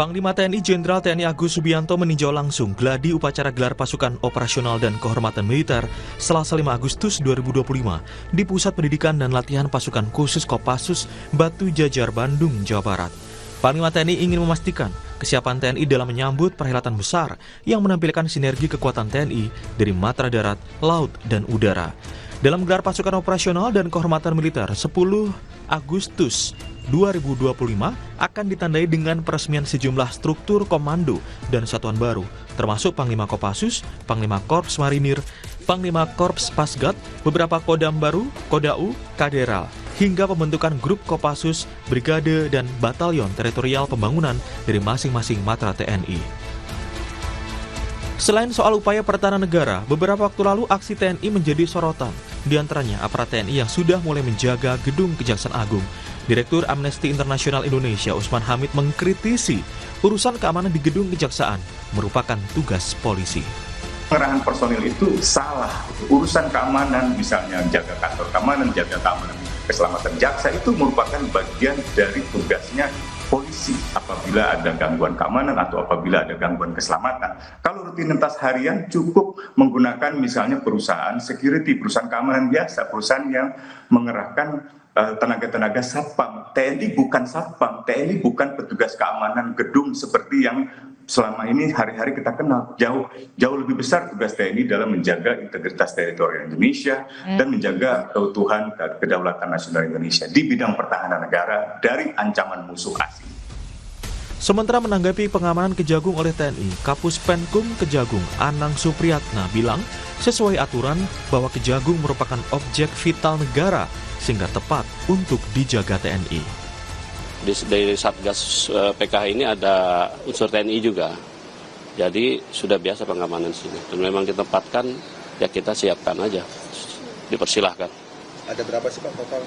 Panglima TNI Jenderal TNI Agus Subianto meninjau langsung gladi upacara gelar pasukan operasional dan kehormatan militer Selasa 5 Agustus 2025 di Pusat Pendidikan dan Latihan Pasukan Khusus Kopassus Batu Jajar, Bandung, Jawa Barat. Panglima TNI ingin memastikan kesiapan TNI dalam menyambut perhelatan besar yang menampilkan sinergi kekuatan TNI dari matra darat, laut, dan udara. Dalam gelar pasukan operasional dan kehormatan militer 10 Agustus 2025 akan ditandai dengan peresmian sejumlah struktur komando dan satuan baru, termasuk Panglima Kopassus, Panglima Korps Marinir, Panglima Korps Pasgat, beberapa kodam baru, Kodau, Kaderal, hingga pembentukan grup Kopassus, brigade, dan batalion teritorial pembangunan dari masing-masing matra TNI. Selain soal upaya pertahanan negara, beberapa waktu lalu aksi TNI menjadi sorotan, di antaranya aparat TNI yang sudah mulai menjaga gedung Kejaksaan Agung. Direktur Amnesty International Indonesia Usman Hamid mengkritisi urusan keamanan di gedung kejaksaan merupakan tugas polisi. Pengerahan personil itu salah. Urusan keamanan, misalnya jaga kantor keamanan, jaga keamanan keselamatan jaksa, itu merupakan bagian dari tugasnya polisi apabila ada gangguan keamanan atau apabila ada gangguan keselamatan. Kalau rutinitas harian cukup menggunakan misalnya perusahaan security, perusahaan keamanan biasa, perusahaan yang mengerahkan tenaga-tenaga satpam. TNI bukan satpam, TNI bukan petugas keamanan gedung seperti yang selama ini hari-hari kita kenal. Jauh lebih besar tugas TNI dalam menjaga integritas teritorial Indonesia dan menjaga keutuhan kedaulatan nasional Indonesia di bidang pertahanan negara dari ancaman musuh asing. Sementara menanggapi pengamanan Kejagung oleh TNI, Kapus Penkum Kejagung Anang Supriyatna bilang sesuai aturan bahwa Kejagung merupakan objek vital negara sehingga tepat untuk dijaga TNI. Dari Satgas PKH ini ada unsur TNI juga, jadi sudah biasa pengamanan sini. Dan memang ditempatkan, ya kita siapkan aja, dipersilahkan. Ada berapa sih Pak total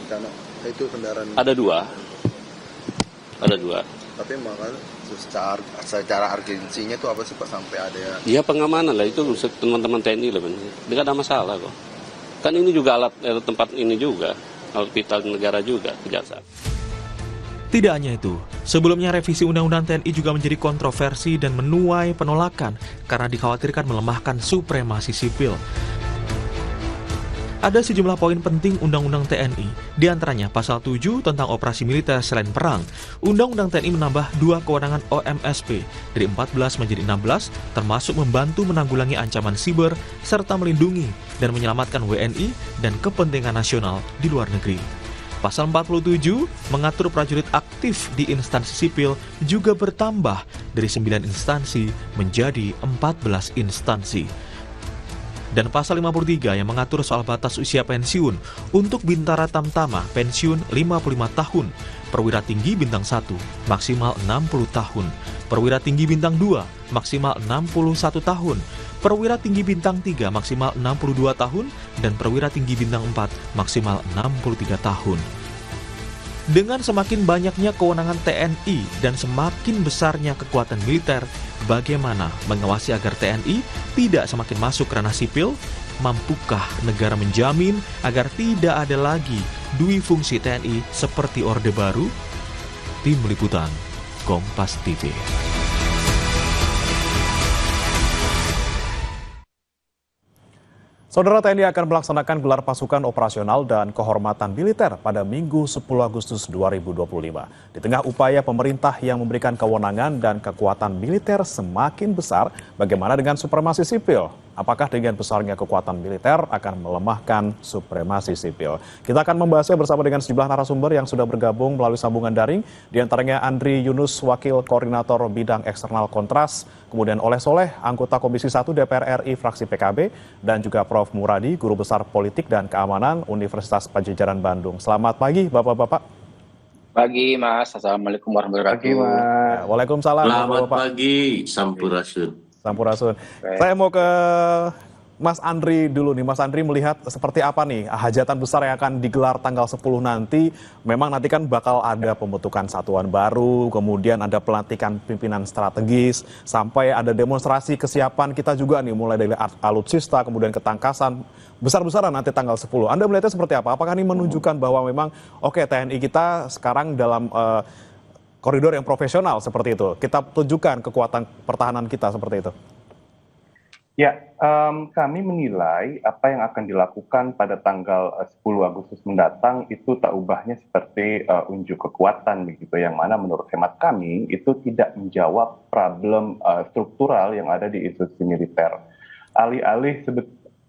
rencana? Itu kendaraan? Ada dua. Tapi makanya secara urgensinya itu apa sih Pak sampai ada ya? Iya pengamanan lah, itu teman-teman TNI lah, tidak ada masalah kok. Kan ini juga alat tempat ini juga, alat vital negara juga, kejaksaan. Tidak hanya itu, sebelumnya revisi Undang-Undang TNI juga menjadi kontroversi dan menuai penolakan karena dikhawatirkan melemahkan supremasi sipil. Ada sejumlah poin penting Undang-Undang TNI, diantaranya Pasal 7 tentang operasi militer selain perang. Undang-Undang TNI menambah 2 kewenangan OMSP dari 14 menjadi 16, termasuk membantu menanggulangi ancaman siber serta melindungi dan menyelamatkan WNI dan kepentingan nasional di luar negeri. Pasal 47 mengatur prajurit aktif di instansi sipil juga bertambah dari 9 instansi menjadi 14 instansi. Dan pasal 53 yang mengatur soal batas usia pensiun untuk Bintara Tamtama pensiun 55 tahun, perwira tinggi bintang 1 maksimal 60 tahun, perwira tinggi bintang 2 maksimal 61 tahun, perwira tinggi bintang 3 maksimal 62 tahun, dan perwira tinggi bintang 4 maksimal 63 tahun. Dengan semakin banyaknya kewenangan TNI dan semakin besarnya kekuatan militer, bagaimana mengawasi agar TNI tidak semakin masuk ranah sipil? Mampukah negara menjamin agar tidak ada lagi dui fungsi TNI seperti Orde Baru? Tim Liputan, Kompas TV. Saudara, TNI akan melaksanakan gelar pasukan operasional dan kehormatan militer pada Minggu 10 Agustus 2025. Di tengah upaya pemerintah yang memberikan kewenangan dan kekuatan militer semakin besar, bagaimana dengan supremasi sipil? Apakah dengan besarnya kekuatan militer akan melemahkan supremasi sipil? Kita akan membahasnya bersama dengan sejumlah narasumber yang sudah bergabung melalui sambungan daring. Di antaranya Andri Yunus, Wakil Koordinator Bidang Eksternal Kontras, kemudian Oleh Soleh, anggota Komisi 1 DPR RI fraksi PKB, dan juga Prof. Muradi, Guru Besar Politik dan Keamanan Universitas Padjadjaran Bandung. Selamat pagi Bapak-Bapak. Pagi Mas, Assalamualaikum warahmatullahi wabarakatuh. Ya, waalaikumsalam. Selamat pagi, Sampurasun. Sampurasun. Saya mau ke Mas Andri dulu nih. Mas Andri melihat seperti apa nih hajatan besar yang akan digelar tanggal 10 nanti. Memang nanti kan bakal ada pembentukan satuan baru, kemudian ada pelantikan pimpinan strategis, sampai ada demonstrasi kesiapan kita juga nih, mulai dari alutsista, kemudian ketangkasan, besar-besaran nanti tanggal 10. Anda melihatnya seperti apa? Apakah ini menunjukkan bahwa memang TNI kita sekarang dalam koridor yang profesional seperti itu. Kita tunjukkan kekuatan pertahanan kita seperti itu. Ya, kami menilai apa yang akan dilakukan pada tanggal 10 Agustus mendatang itu tak ubahnya seperti unjuk kekuatan begitu, yang mana menurut hemat kami itu tidak menjawab problem struktural yang ada di institusi militer. Alih-alih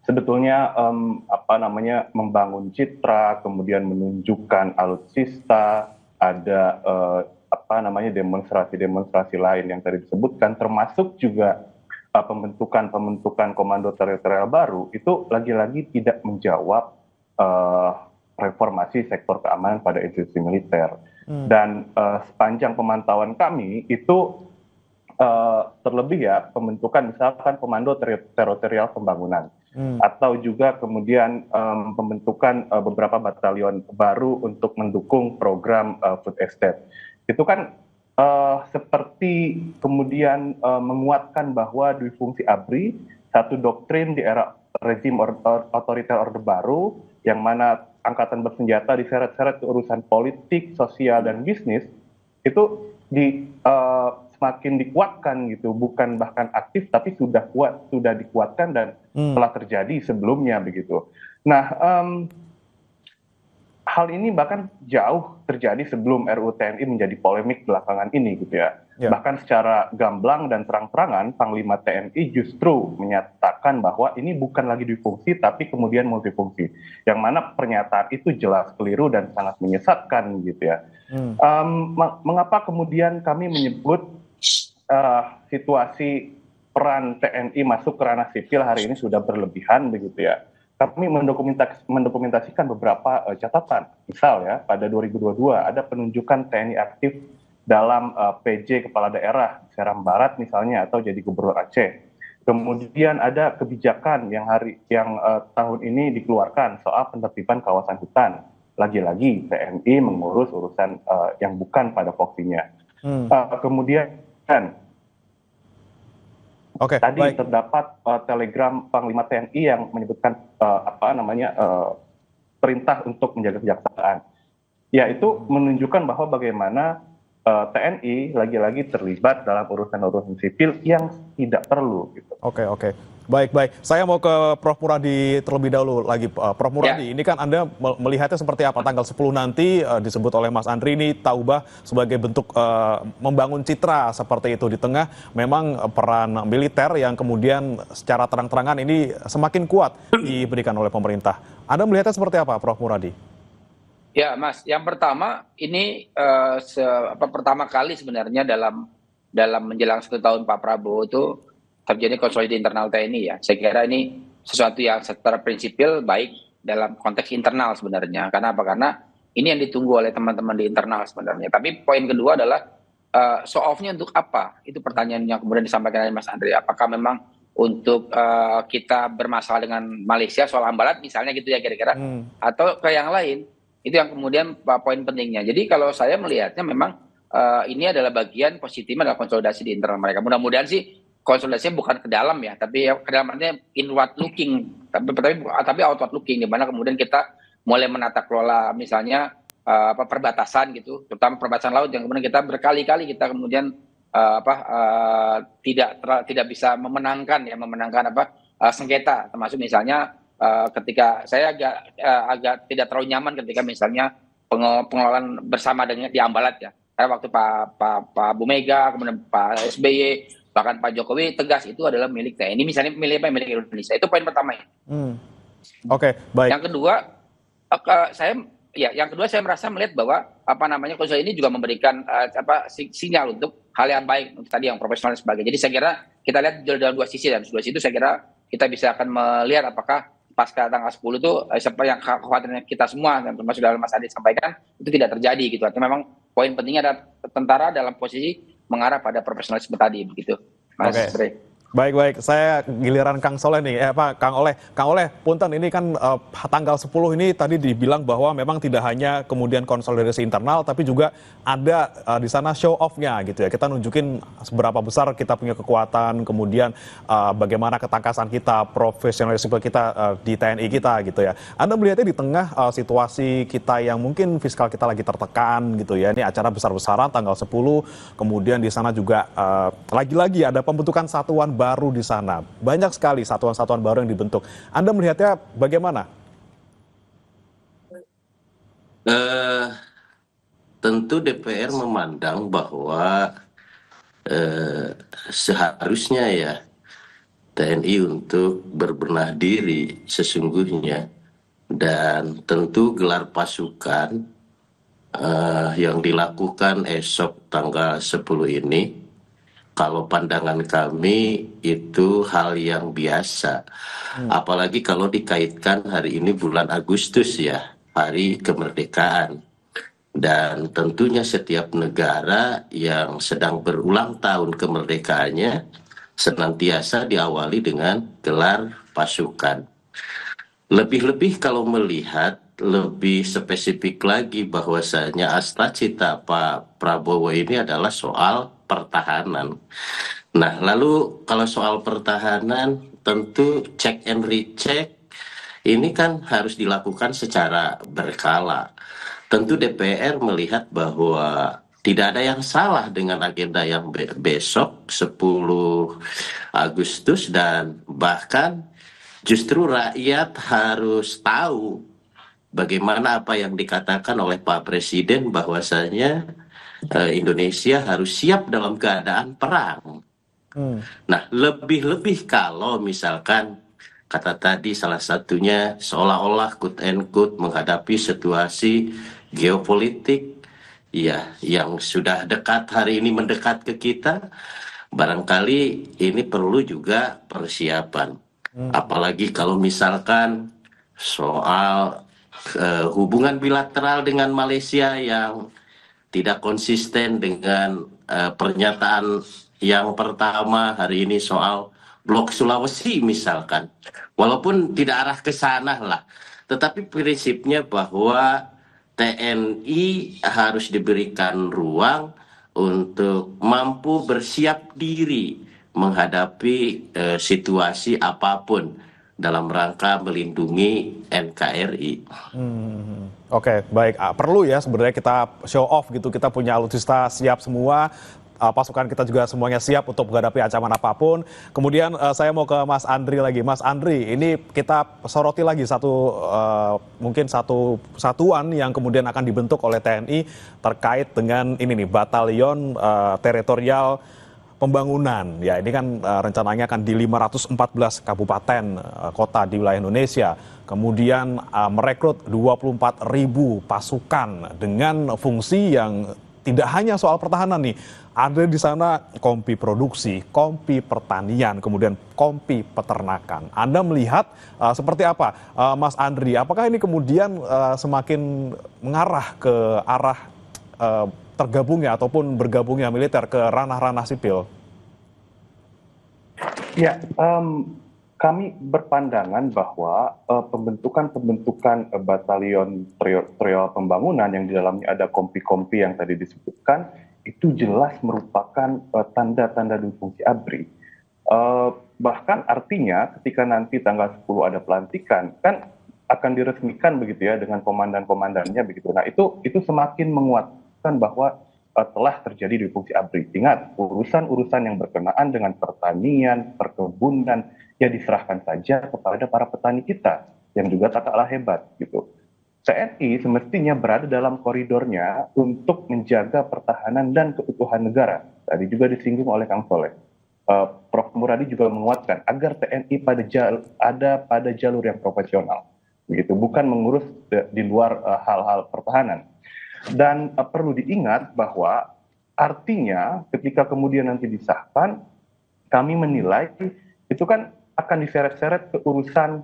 sebetulnya membangun citra, kemudian menunjukkan alutsista, ada demonstrasi-demonstrasi lain yang tadi disebutkan, termasuk juga pembentukan komando teritorial baru, itu lagi-lagi tidak menjawab reformasi sektor keamanan pada institusi militer. Dan sepanjang pemantauan kami itu terlebih ya pembentukan misalkan komando teritorial pembangunan, atau juga kemudian pembentukan beberapa batalion baru untuk mendukung program food estate. Itu kan seperti kemudian menguatkan bahwa dui fungsi ABRI, satu doktrin di era rezim otoriter Orde Baru, yang mana angkatan bersenjata diseret-seret ke urusan politik, sosial, dan bisnis, itu semakin dikuatkan gitu, bukan bahkan aktif, tapi sudah dikuatkan dan telah terjadi sebelumnya begitu. Nah, hal ini bahkan jauh terjadi sebelum RUU TNI menjadi polemik belakangan ini gitu ya. Bahkan secara gamblang dan terang-terangan Panglima TNI justru menyatakan bahwa ini bukan lagi difungsi tapi kemudian multifungsi. Yang mana pernyataan itu jelas keliru dan sangat menyesatkan gitu ya. Mengapa kemudian kami menyebut situasi peran TNI masuk ke ranah sipil hari ini sudah berlebihan begitu ya. Kami mendokumentasikan beberapa catatan. Misal ya, pada 2022 ada penunjukan TNI aktif dalam PJ Kepala Daerah Seram Barat misalnya, atau jadi Gubernur Aceh. Kemudian ada kebijakan yang tahun ini dikeluarkan soal penertiban kawasan hutan. Lagi-lagi TNI mengurus urusan yang bukan pada fokusnya. Kemudian tadi baik. Terdapat telegram Panglima TNI yang menyebutkan perintah untuk menjaga kejaksaan. Ya, itu menunjukkan bahwa bagaimana TNI lagi-lagi terlibat dalam urusan-urusan sipil yang tidak perlu. Gitu. Oke. Baik. Saya mau ke Prof. Muradi terlebih dahulu lagi. Prof. Muradi, ini kan Anda melihatnya seperti apa? Tanggal 10 nanti disebut oleh Mas Andri ini taubah sebagai bentuk membangun citra seperti itu. Di tengah memang peran militer yang kemudian secara terang-terangan ini semakin kuat diberikan oleh pemerintah. Anda melihatnya seperti apa, Prof. Muradi? Ya, Mas. Yang pertama, ini pertama kali sebenarnya dalam menjelang 1 tahun Pak Prabowo itu terjadi konsolidasi internal TNI ya. Saya kira ini sesuatu yang secara prinsipil baik dalam konteks internal sebenarnya. Karena apa? Karena ini yang ditunggu oleh teman-teman di internal sebenarnya. Tapi poin kedua adalah show off-nya untuk apa? Itu pertanyaan yang kemudian disampaikan oleh Mas Andri. Apakah memang untuk kita bermasalah dengan Malaysia soal Ambalat misalnya gitu ya kira-kira? Atau ke yang lain? Itu yang kemudian poin pentingnya. Jadi kalau saya melihatnya memang ini adalah bagian positifnya adalah konsolidasi di internal mereka. Mudah-mudahan sih konsolidasinya bukan ke dalam ya, tapi ke dalam artinya inward looking, tapi outward looking, di mana kemudian kita mulai menata kelola misalnya perbatasan gitu, terutama perbatasan laut yang kemudian kita berkali-kali kita kemudian tidak bisa memenangkan sengketa, termasuk misalnya ketika saya agak tidak terlalu nyaman ketika misalnya pengelolaan bersama dengan di Ambalat ya, karena waktu Pak Bu Mega kemudian Pak SBY bahkan Pak Jokowi tegas itu adalah milik TNI, misalnya milik Indonesia. Itu poin pertama ya. Oke, baik. Yang kedua saya merasa melihat bahwa konsolidasi ini juga memberikan sinyal untuk hal yang baik untuk tadi yang profesional dan sebagainya. Jadi saya kira kita lihat dalam dua sisi, dan dua sisi itu saya kira kita bisa akan melihat apakah pasca tanggal 10 itu seperti yang khawatirnya kita semua dan termasuk dalam Mas Adi sampaikan itu tidak terjadi gitu. Artinya memang poin pentingnya adalah tentara dalam posisi mengarah pada profesionalisme tadi begitu, Mas Andre. Baik, saya giliran Kang Soleh nih, Kang Oleh, punten ini kan tanggal 10 ini tadi dibilang bahwa memang tidak hanya kemudian konsolidasi internal, tapi juga ada di sana show off-nya gitu ya. Kita nunjukin seberapa besar kita punya kekuatan, kemudian bagaimana ketangkasan kita, profesionalisme kita di TNI kita gitu ya. Anda melihatnya di tengah situasi kita yang mungkin fiskal kita lagi tertekan gitu ya. Ini acara besar-besaran tanggal 10, kemudian di sana juga lagi-lagi ada pembentukan satuan baru di sana. Banyak sekali satuan-satuan baru yang dibentuk. Anda melihatnya bagaimana? Tentu DPR memandang bahwa seharusnya ya TNI untuk berbenah diri sesungguhnya, dan tentu gelar pasukan yang dilakukan esok tanggal 10 ini, kalau pandangan kami itu hal yang biasa. Apalagi kalau dikaitkan hari ini bulan Agustus ya, hari kemerdekaan. Dan tentunya setiap negara yang sedang berulang tahun kemerdekaannya senantiasa diawali dengan gelar pasukan. Lebih-lebih kalau melihat lebih spesifik lagi bahwasanya Astacita Pak Prabowo ini adalah soal pertahanan. Nah, lalu kalau soal pertahanan tentu check and recheck ini kan harus dilakukan secara berkala. Tentu DPR melihat bahwa tidak ada yang salah dengan agenda yang besok 10 Agustus, dan bahkan justru rakyat harus tahu bagaimana apa yang dikatakan oleh Pak Presiden bahwasanya Indonesia harus siap dalam keadaan perang. Nah, lebih-lebih kalau misalkan kata tadi salah satunya seolah-olah quote and quote menghadapi situasi geopolitik ya yang sudah dekat, hari ini mendekat ke kita, barangkali ini perlu juga persiapan. Apalagi kalau misalkan soal hubungan bilateral dengan Malaysia yang tidak konsisten dengan pernyataan yang pertama hari ini soal Blok Sulawesi misalkan. Walaupun tidak arah ke sana lah, tetapi prinsipnya bahwa TNI harus diberikan ruang untuk mampu bersiap diri menghadapi situasi apapun dalam rangka melindungi NKRI. Oke, baik. Perlu ya sebenarnya kita show off gitu. Kita punya alutsista siap semua. Pasukan kita juga semuanya siap untuk menghadapi ancaman apapun. Kemudian saya mau ke Mas Andri lagi. Mas Andri, ini kita soroti lagi mungkin satu satuan yang kemudian akan dibentuk oleh TNI terkait dengan ini nih, Batalion Teritorial Pembangunan. Ya, ini kan rencananya akan di 514 kabupaten kota di wilayah Indonesia. Kemudian merekrut 24.000 pasukan dengan fungsi yang tidak hanya soal pertahanan nih. Ada di sana kompi produksi, kompi pertanian, kemudian kompi peternakan. Anda melihat seperti apa, Mas Andri? Apakah ini kemudian semakin mengarah ke arah tergabungnya ataupun bergabungnya militer ke ranah-ranah sipil? Ya, kami berpandangan bahwa pembentukan Batalion Teritorial Pembangunan yang di dalamnya ada kompi-kompi yang tadi disebutkan, itu jelas merupakan tanda-tanda fungsi ABRI. Bahkan artinya ketika nanti tanggal 10 ada pelantikan, kan akan diresmikan begitu ya dengan komandan-komandannya begitu. Nah, itu semakin menguatkan bahwa telah terjadi fungsi ABRI. Ingat, urusan-urusan yang berkenaan dengan pertanian, perkebunan, ya diserahkan saja kepada para petani kita yang juga tak kalah hebat gitu. TNI semestinya berada dalam koridornya untuk menjaga pertahanan dan keutuhan negara. Tadi juga disinggung oleh Kang Soleh. Prof. Muradi juga menguatkan agar TNI ada pada jalur yang profesional, begitu, bukan mengurus di luar hal-hal pertahanan. Dan perlu diingat bahwa artinya ketika kemudian nanti disahkan, kami menilai itu kan akan diseret-seret ke urusan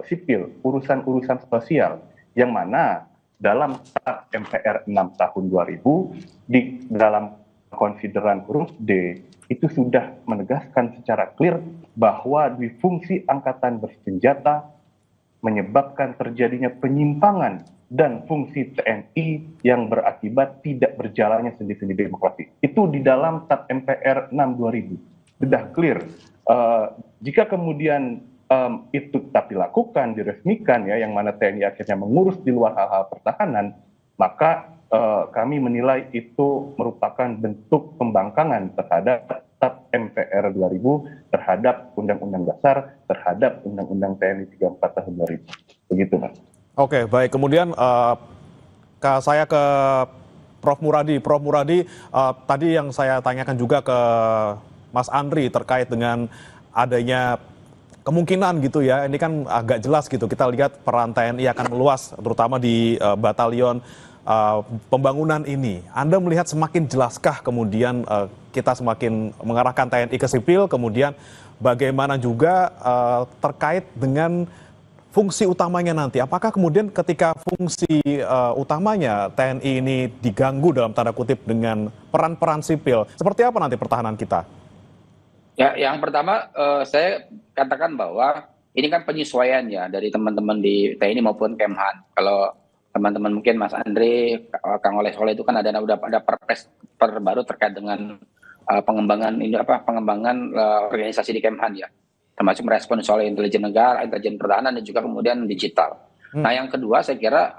sipil, urusan-urusan sosial, yang mana dalam MPR 6 tahun 2000 di dalam konsideran huruf D itu sudah menegaskan secara clear bahwa difungsi angkatan bersenjata menyebabkan terjadinya penyimpangan dan fungsi TNI yang berakibat tidak berjalannya sendi-sendi demokrasi. Itu di dalam TAP MPR 6 2000. Sudah clear. Jika kemudian itu tetap dilakukan, diresmikan ya, yang mana TNI akhirnya mengurus di luar hal-hal pertahanan, maka kami menilai itu merupakan bentuk pembangkangan terhadap TAP MPR 2000, terhadap Undang-Undang Dasar, terhadap Undang-Undang TNI 34 tahun 2000. Begitu, Mas. Oke, baik. Kemudian saya ke Prof. Muradi. Prof. Muradi, tadi yang saya tanyakan juga ke Mas Andri terkait dengan adanya kemungkinan gitu ya, ini kan agak jelas gitu, kita lihat peran TNI akan meluas, terutama di batalion pembangunan ini. Anda melihat semakin jelaskah kemudian kita semakin mengarahkan TNI ke sipil, kemudian bagaimana juga terkait dengan fungsi utamanya nanti? Apakah kemudian ketika fungsi utamanya TNI ini diganggu dalam tanda kutip dengan peran-peran sipil, seperti apa nanti pertahanan kita? Ya, yang pertama saya katakan bahwa ini kan penyesuaian ya dari teman-teman di TNI maupun Kemhan. Kalau teman-teman mungkin Mas Andre, Kang Oleh Soleh itu kan udah ada perpres terbaru terkait dengan pengembangan organisasi di Kemhan ya, termasuk merespon soal intelijen negara, intelijen pertahanan, dan juga kemudian digital. Nah, yang kedua saya kira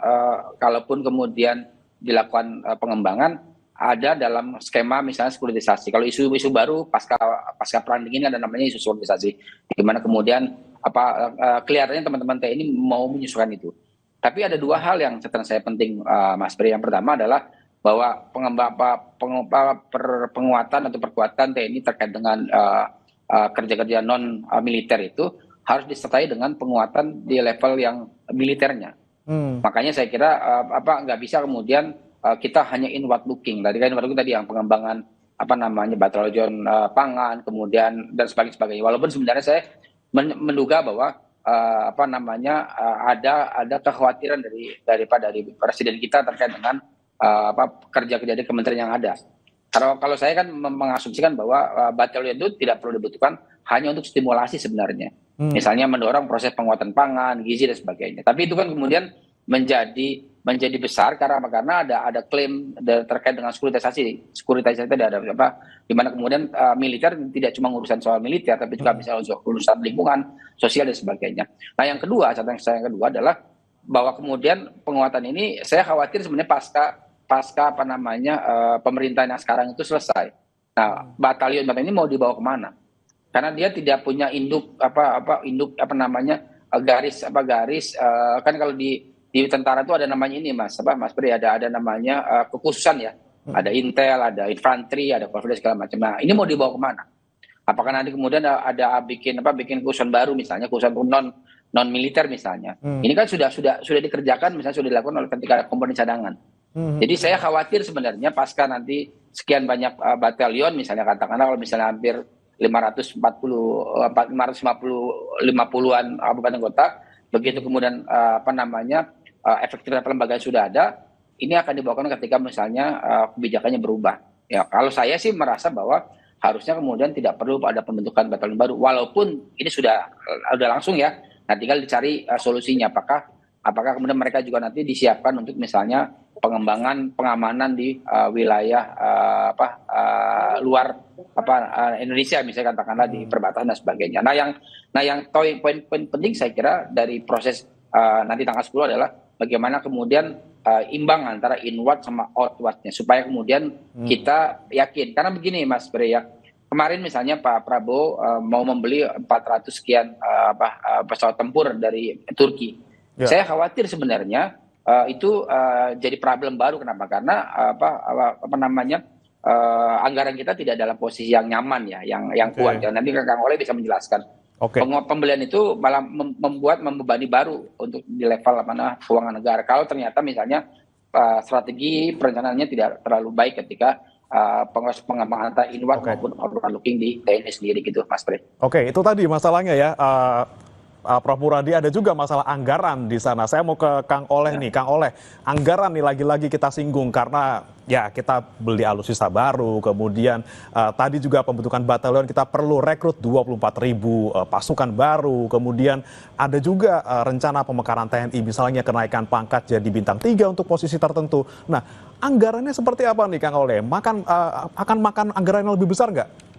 kalaupun kemudian dilakukan pengembangan, ada dalam skema misalnya sekuritisasi. Kalau isu-isu baru pasca perang dingin ada namanya isu sekuritisasi, di mana kemudian kelihatannya teman-teman TNI mau menyesuaikan itu. Tapi ada dua hal yang catatan saya penting, Mas Bri. Yang pertama adalah bahwa penguatan atau perkuatan TNI terkait dengan kerja-kerja non militer itu harus disertai dengan penguatan di level yang militernya. Makanya saya kira nggak bisa kemudian kita hanya inward looking. Tadi yang pengembangan batalion pangan, kemudian dan sebagainya. Walaupun sebenarnya saya menduga bahwa ada kekhawatiran dari presiden kita terkait dengan kerja-kerja di kementerian yang ada. Kalau saya kan mengasumsikan bahwa batalion itu tidak perlu dibutuhkan hanya untuk stimulasi sebenarnya. Misalnya mendorong proses penguatan pangan, gizi dan sebagainya. Tapi itu kan kemudian menjadi besar karena ada klaim terkait dengan sekuritisasi. Sekuritisasi itu ada di mana kemudian militer tidak cuma urusan soal militer, tapi juga bisa urusan lingkungan, sosial dan sebagainya. Nah, yang kedua, catatan saya yang kedua adalah bahwa kemudian penguatan ini saya khawatir sebenarnya pasca pemerintahan yang sekarang itu selesai. Nah, batalion ini mau dibawa kemana? Karena dia tidak punya garis kan kalau di tentara itu ada namanya ini Mas Bri, ada namanya kekhususan ya. Ada intel, ada infanteri, ada konflik segala macam. Nah, ini mau dibawa kemana? Apakah nanti kemudian ada bikin kekhususan baru, misalnya kekhususan non militer misalnya. Ini kan sudah dikerjakan, misalnya sudah dilakukan oleh ketika ada komponen cadangan. Jadi saya khawatir sebenarnya pasca nanti sekian banyak batalion, misalnya katakanlah kalau misalnya hampir 550-an kabupaten kota, begitu kemudian efektivitas lembaga sudah ada, ini akan dibawakan ketika misalnya kebijakannya berubah. Ya, kalau saya sih merasa bahwa harusnya kemudian tidak perlu ada pembentukan batalion baru, walaupun ini sudah langsung ya. Nah, tinggal dicari solusinya. Apakah kemudian mereka juga nanti disiapkan untuk misalnya pengamanan di wilayah luar Indonesia, misalnya katakanlah di perbatasan dan sebagainya. Nah, yang poin penting saya kira dari proses nanti tanggal 10 adalah bagaimana kemudian imbang antara inward sama outwardnya, supaya kemudian kita yakin. Karena begini Mas Bri ya, kemarin misalnya Pak Prabowo mau membeli 400 sekian pesawat tempur dari Turki. Ya. Saya khawatir sebenarnya itu jadi problem baru. Kenapa? Karena anggaran kita tidak dalam posisi yang nyaman ya, yang kuat. Ya. Nanti Kang Oleh bisa menjelaskan. Pembelian itu malah membebani baru untuk di level keuangan negara. Kalau ternyata misalnya strategi perencanaannya tidak terlalu baik ketika pengembangan antara inward maupun outward looking di TNI sendiri gitu, Mas Bri. Oke, itu tadi masalahnya ya. Prof. Muradi, ada juga masalah anggaran di sana. Saya mau ke Kang Oleh nih, Kang Oleh. Anggaran nih lagi-lagi kita singgung karena ya kita beli alutsista baru, kemudian tadi juga pembentukan batalion kita perlu rekrut 24.000 pasukan baru, kemudian ada juga rencana pemekaran TNI, misalnya kenaikan pangkat jadi bintang 3 untuk posisi tertentu. Nah, anggarannya seperti apa nih Kang Oleh? Akan makan anggaran yang lebih besar nggak?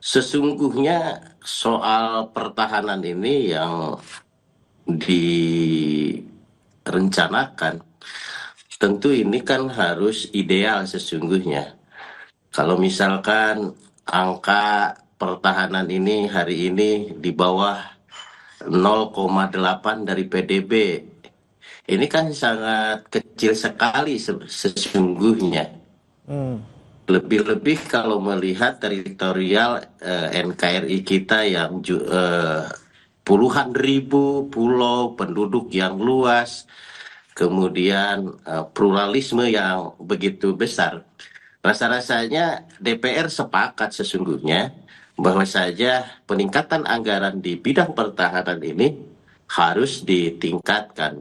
Sesungguhnya soal pertahanan ini yang direncanakan, tentu ini kan harus ideal sesungguhnya. Kalau misalkan angka pertahanan ini hari ini di bawah 0,8 dari PDB, ini kan sangat kecil sekali sesungguhnya. Lebih-lebih kalau melihat teritorial NKRI kita yang puluhan ribu pulau, penduduk yang luas, kemudian pluralisme yang begitu besar. Rasa-rasanya DPR sepakat sesungguhnya bahwa saja peningkatan anggaran di bidang pertahanan ini harus ditingkatkan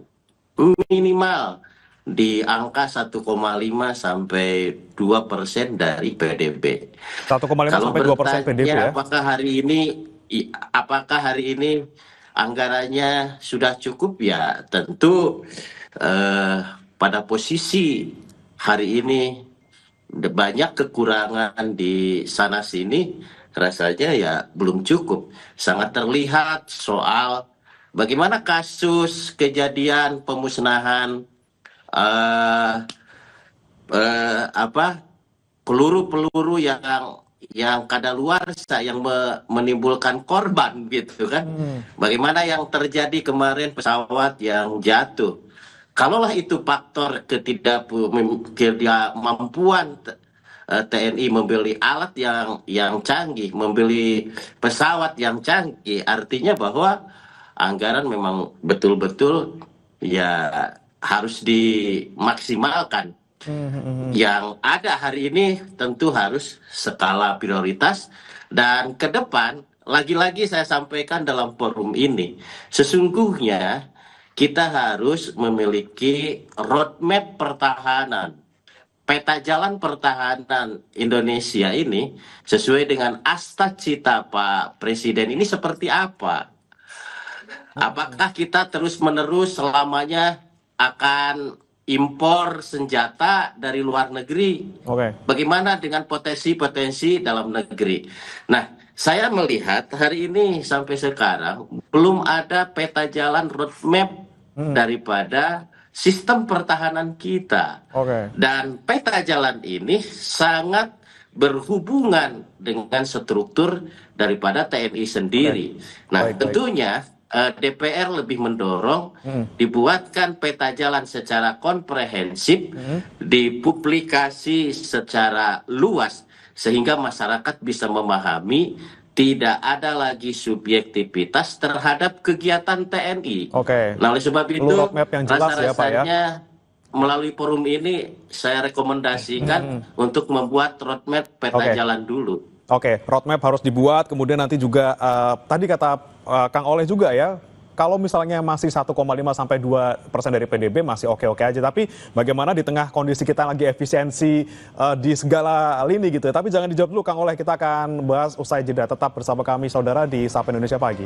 minimal di angka 1,5 sampai 2% dari PDB. 1,5 sampai 2% PDB ya? Apakah hari ini anggarannya sudah cukup? Ya tentu pada posisi hari ini banyak kekurangan di sana sini, rasanya ya belum cukup. Sangat terlihat soal bagaimana kasus kejadian pemusnahan peluru-peluru yang kadaluarsa yang menimbulkan korban gitu kan. Bagaimana yang terjadi kemarin pesawat yang jatuh. Kalaulah itu faktor ketidakmampuan TNI membeli alat yang canggih, membeli pesawat yang canggih, artinya bahwa anggaran memang betul-betul ya harus dimaksimalkan. Yang ada hari ini tentu harus skala prioritas, dan ke depan lagi-lagi saya sampaikan dalam forum ini, sesungguhnya kita harus memiliki roadmap pertahanan, peta jalan pertahanan Indonesia ini sesuai dengan asta-cita Pak Presiden ini seperti apa. Apakah kita terus-menerus selamanya akan impor senjata dari luar negeri? Bagaimana dengan potensi-potensi dalam negeri? Nah, saya melihat hari ini sampai sekarang belum ada peta jalan roadmap daripada sistem pertahanan kita. Dan peta jalan ini sangat berhubungan dengan struktur daripada TNI sendiri. Nah, tentunya DPR lebih mendorong dibuatkan peta jalan secara komprehensif, dipublikasi secara luas sehingga masyarakat bisa memahami, tidak ada lagi subjektivitas terhadap kegiatan TNI. Nah, oleh sebab itu rasa-rasanya melalui forum ini saya rekomendasikan untuk membuat roadmap peta jalan dulu. Roadmap harus dibuat, kemudian nanti juga tadi kata Kang Oleh juga ya, kalau misalnya masih 1,5 sampai 2% dari PDB masih oke-oke aja, tapi bagaimana di tengah kondisi kita lagi efisiensi di segala lini gitu. Tapi jangan dijawab dulu Kang Oleh, kita akan bahas usai jeda. Tetap bersama kami saudara di Sapa Indonesia Pagi.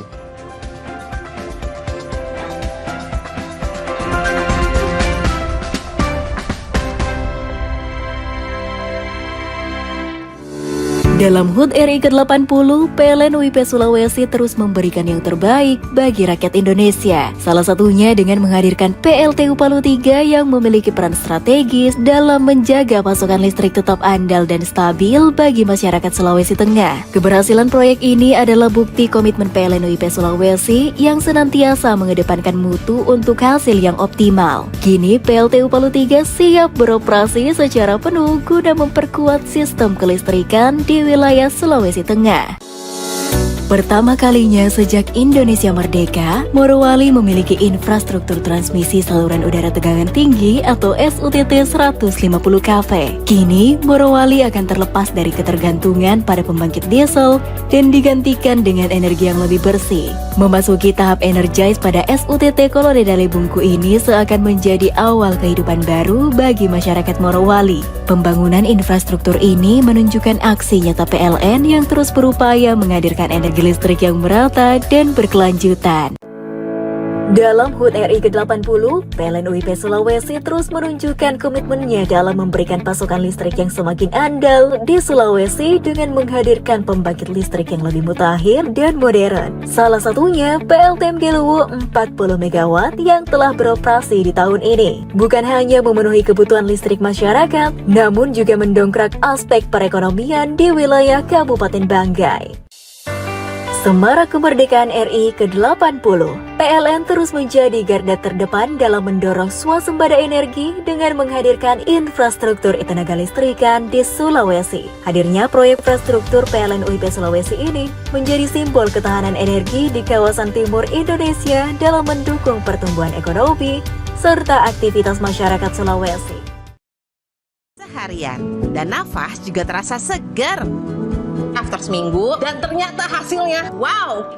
Dalam HUT RI ke-80, PLN UIP Sulawesi terus memberikan yang terbaik bagi rakyat Indonesia. Salah satunya dengan menghadirkan PLTU Palu 3 yang memiliki peran strategis dalam menjaga pasokan listrik tetap andal dan stabil bagi masyarakat Sulawesi Tengah. Keberhasilan proyek ini adalah bukti komitmen PLN UIP Sulawesi yang senantiasa mengedepankan mutu untuk hasil yang optimal. Kini PLTU Palu 3 siap beroperasi secara penuh guna memperkuat sistem kelistrikan di wilayah Sulawesi Tengah. Pertama kalinya sejak Indonesia merdeka, Morowali memiliki infrastruktur transmisi saluran udara tegangan tinggi atau SUTT 150 kV. Kini, Morowali akan terlepas dari ketergantungan pada pembangkit diesel dan digantikan dengan energi yang lebih bersih. Memasuki tahap energize pada SUTT Koloredale Bungku ini seakan menjadi awal kehidupan baru bagi masyarakat Morowali. Pembangunan infrastruktur ini menunjukkan aksi nyata PLN yang terus berupaya menghadirkan energi listrik yang merata dan berkelanjutan. Dalam HUT RI ke-80, PLN UIP Sulawesi terus menunjukkan komitmennya dalam memberikan pasokan listrik yang semakin andal di Sulawesi dengan menghadirkan pembangkit listrik yang lebih mutakhir dan modern. Salah satunya PLTM Geluwu 40 MW yang telah beroperasi di tahun ini. Bukan hanya memenuhi kebutuhan listrik masyarakat, namun juga mendongkrak aspek perekonomian di wilayah Kabupaten Banggai. Semarak Kemerdekaan RI ke-80, PLN terus menjadi garda terdepan dalam mendorong swasembada energi dengan menghadirkan infrastruktur tenaga listrikan di Sulawesi. Hadirnya proyek infrastruktur PLN UIP Sulawesi ini menjadi simbol ketahanan energi di kawasan timur Indonesia dalam mendukung pertumbuhan ekonomi serta aktivitas masyarakat Sulawesi. Seharian, dan nafas juga terasa segar. After seminggu, dan ternyata hasilnya wow!